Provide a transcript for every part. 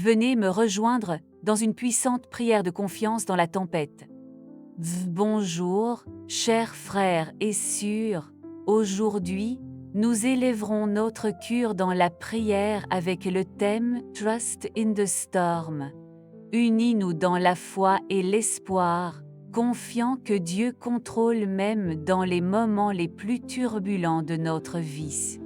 Venez me rejoindre dans une puissante prière de confiance dans la tempête. Bonjour, chers frères et sœurs. Aujourd'hui, nous élèverons notre cœur dans la prière avec le thème Trust in the Storm. Unis-nous dans la foi et l'espoir, confiant que Dieu contrôle même dans les moments les plus turbulents de notre vie.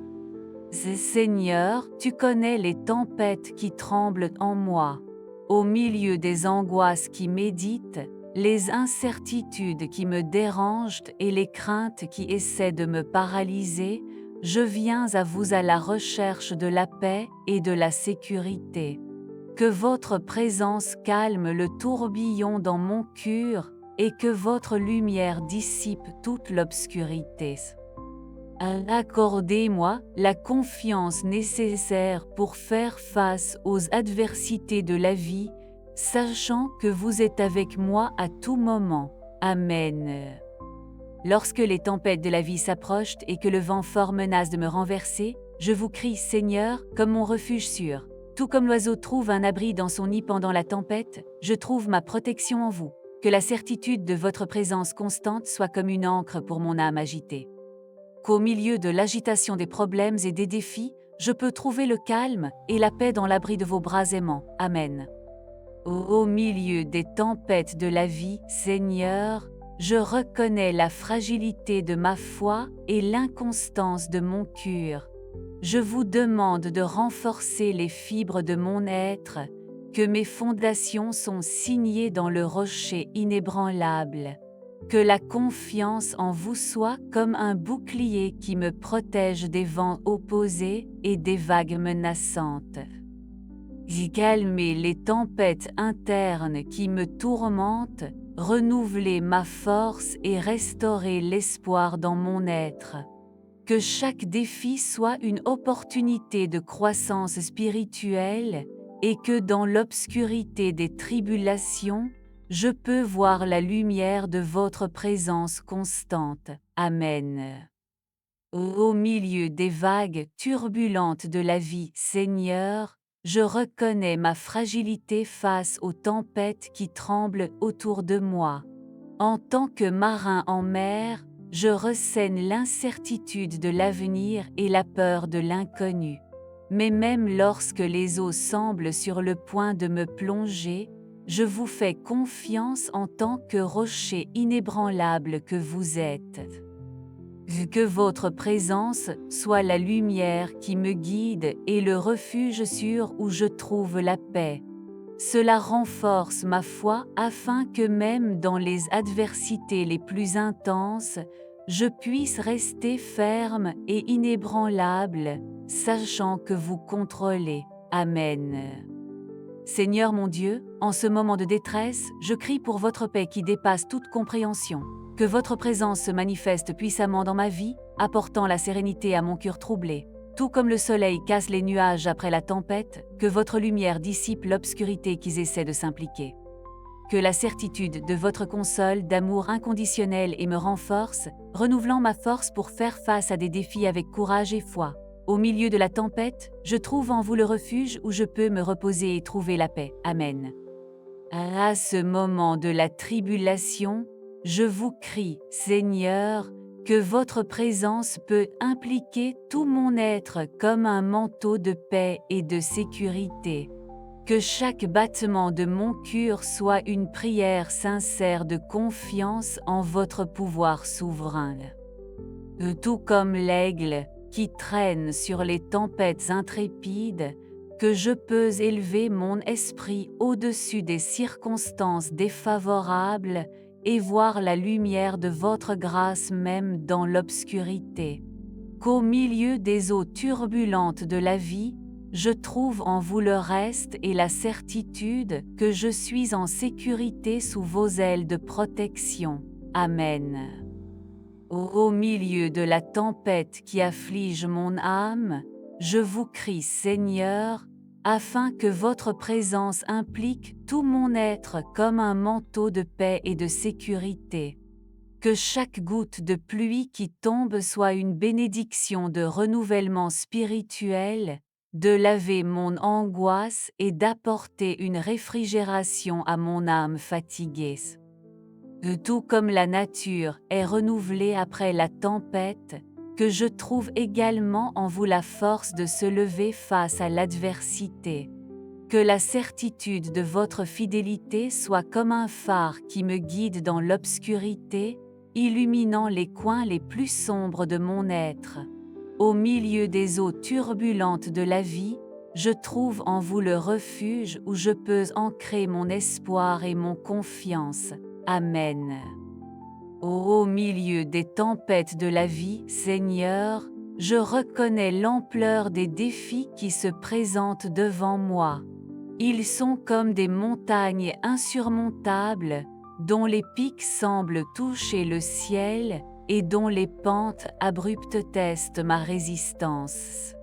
Seigneur, tu connais les tempêtes qui tremblent en moi. Au milieu des angoisses qui méditent, les incertitudes qui me dérangent et les craintes qui essaient de me paralyser, je viens à vous à la recherche de la paix et de la sécurité. Que votre présence calme le tourbillon dans mon cœur et que votre lumière dissipe toute l'obscurité. Accordez-moi la confiance nécessaire pour faire face aux adversités de la vie, sachant que vous êtes avec moi à tout moment. Amen. Lorsque les tempêtes de la vie s'approchent et que le vent fort menace de me renverser, je vous crie Seigneur comme mon refuge sûr. Tout comme l'oiseau trouve un abri dans son nid pendant la tempête, je trouve ma protection en vous. Que la certitude de votre présence constante soit comme une ancre pour mon âme agitée. Qu'au milieu de l'agitation des problèmes et des défis, je peux trouver le calme et la paix dans l'abri de vos bras aimants. Amen. Au milieu des tempêtes de la vie, Seigneur, je reconnais la fragilité de ma foi et l'inconstance de mon cœur. Je vous demande de renforcer les fibres de mon être, que mes fondations sont signées dans le rocher inébranlable. Que la confiance en vous soit comme un bouclier qui me protège des vents opposés et des vagues menaçantes. Calmez les tempêtes internes qui me tourmentent, renouvelez ma force et restaurez l'espoir dans mon être. Que chaque défi soit une opportunité de croissance spirituelle et que dans l'obscurité des tribulations, je peux voir la lumière de votre présence constante. Amen. Au milieu des vagues turbulentes de la vie, Seigneur, je reconnais ma fragilité face aux tempêtes qui tremblent autour de moi. En tant que marin en mer, je ressaigne l'incertitude de l'avenir et la peur de l'inconnu. Mais même lorsque les eaux semblent sur le point de me plonger, je vous fais confiance en tant que rocher inébranlable que vous êtes. Que votre présence soit la lumière qui me guide et le refuge sûr où je trouve la paix. Cela renforce ma foi afin que même dans les adversités les plus intenses, je puisse rester ferme et inébranlable, sachant que vous contrôlez. Amen. Seigneur mon Dieu, en ce moment de détresse, je crie pour votre paix qui dépasse toute compréhension. Que votre présence se manifeste puissamment dans ma vie, apportant la sérénité à mon cœur troublé. Tout comme le soleil casse les nuages après la tempête, que votre lumière dissipe l'obscurité qu'ils essaient de s'impliquer. Que la certitude de votre console d'amour inconditionnel et me renforce, renouvelant ma force pour faire face à des défis avec courage et foi. Au milieu de la tempête, je trouve en vous le refuge où je peux me reposer et trouver la paix. Amen. À ce moment de la tribulation, je vous crie, Seigneur, que votre présence peut impliquer tout mon être comme un manteau de paix et de sécurité. Que chaque battement de mon cœur soit une prière sincère de confiance en votre pouvoir souverain. Tout comme l'aigle qui traîne sur les tempêtes intrépides, que je peux élever mon esprit au-dessus des circonstances défavorables et voir la lumière de votre grâce même dans l'obscurité. Qu'au milieu des eaux turbulentes de la vie, je trouve en vous le reste et la certitude que je suis en sécurité sous vos ailes de protection. Amen. Au milieu de la tempête qui afflige mon âme, je vous crie Seigneur, afin que votre présence implique tout mon être comme un manteau de paix et de sécurité. Que chaque goutte de pluie qui tombe soit une bénédiction de renouvellement spirituel, de laver mon angoisse et d'apporter une réfrigération à mon âme fatiguée. Tout comme la nature est renouvelée après la tempête, que je trouve également en vous la force de se lever face à l'adversité. Que la certitude de votre fidélité soit comme un phare qui me guide dans l'obscurité, illuminant les coins les plus sombres de mon être. Au milieu des eaux turbulentes de la vie, je trouve en vous le refuge où je peux ancrer mon espoir et mon confiance. Amen. Au milieu des tempêtes de la vie, Seigneur, je reconnais l'ampleur des défis qui se présentent devant moi. Ils sont comme des montagnes insurmontables, dont les pics semblent toucher le ciel, et dont les pentes abruptes testent ma résistance.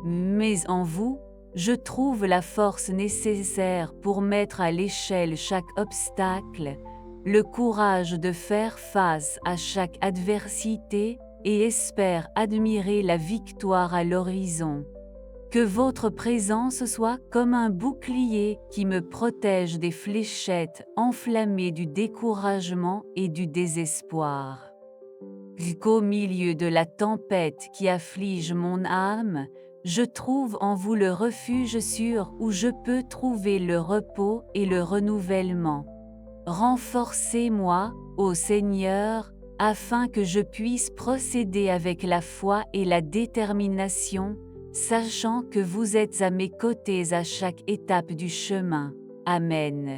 Mais en vous, je trouve la force nécessaire pour mettre à l'échelle chaque obstacle, le courage de faire face à chaque adversité, et espère admirer la victoire à l'horizon. Que votre présence soit comme un bouclier qui me protège des fléchettes enflammées du découragement et du désespoir. Qu'au milieu de la tempête qui afflige mon âme, je trouve en vous le refuge sûr où je peux trouver le repos et le renouvellement. Renforcez-moi, ô Seigneur, afin que je puisse procéder avec la foi et la détermination, sachant que vous êtes à mes côtés à chaque étape du chemin. Amen.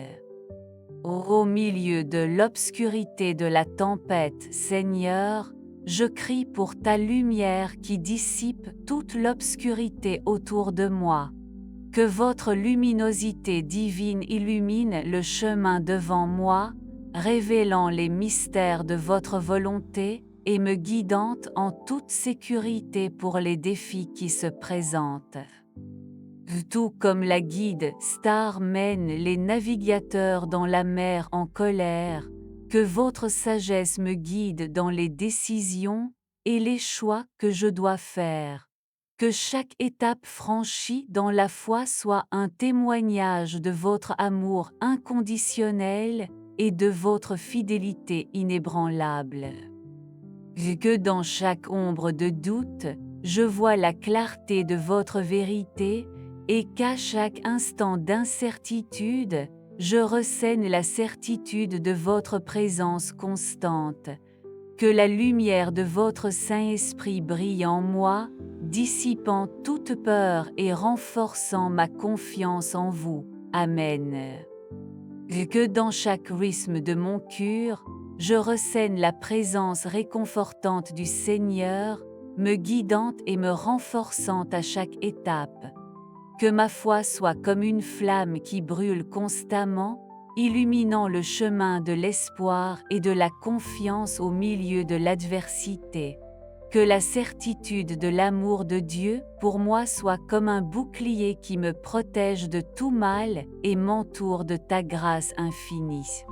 Au milieu de l'obscurité de la tempête, Seigneur, je crie pour ta lumière qui dissipe toute l'obscurité autour de moi. Que votre luminosité divine illumine le chemin devant moi, révélant les mystères de votre volonté, et me guidant en toute sécurité pour les défis qui se présentent. Tout comme la guide Star mène les navigateurs dans la mer en colère, que votre sagesse me guide dans les décisions et les choix que je dois faire. Que chaque étape franchie dans la foi soit un témoignage de votre amour inconditionnel et de votre fidélité inébranlable. Que dans chaque ombre de doute, je vois la clarté de votre vérité, et qu'à chaque instant d'incertitude, je ressaigne la certitude de votre présence constante. Que la lumière de votre Saint-Esprit brille en moi, dissipant toute peur et renforçant ma confiance en vous. Amen. Que dans chaque rythme de mon cœur, je ressaigne la présence réconfortante du Seigneur, me guidant et me renforçant à chaque étape. Que ma foi soit comme une flamme qui brûle constamment, illuminant le chemin de l'espoir et de la confiance au milieu de l'adversité. Que la certitude de l'amour de Dieu pour moi soit comme un bouclier qui me protège de tout mal et m'entoure de ta grâce infinie.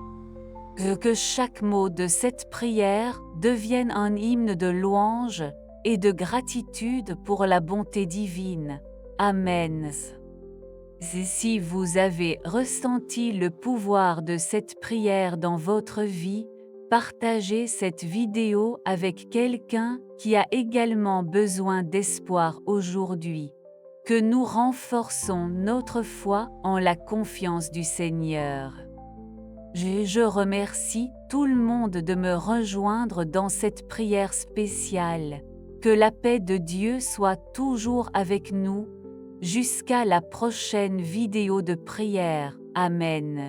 Que chaque mot de cette prière devienne un hymne de louange et de gratitude pour la bonté divine. Amen. Si vous avez ressenti le pouvoir de cette prière dans votre vie, partagez cette vidéo avec quelqu'un qui a également besoin d'espoir aujourd'hui. Que nous renforçons notre foi en la confiance du Seigneur. Je remercie tout le monde de me rejoindre dans cette prière spéciale. Que la paix de Dieu soit toujours avec nous, jusqu'à la prochaine vidéo de prière. Amen.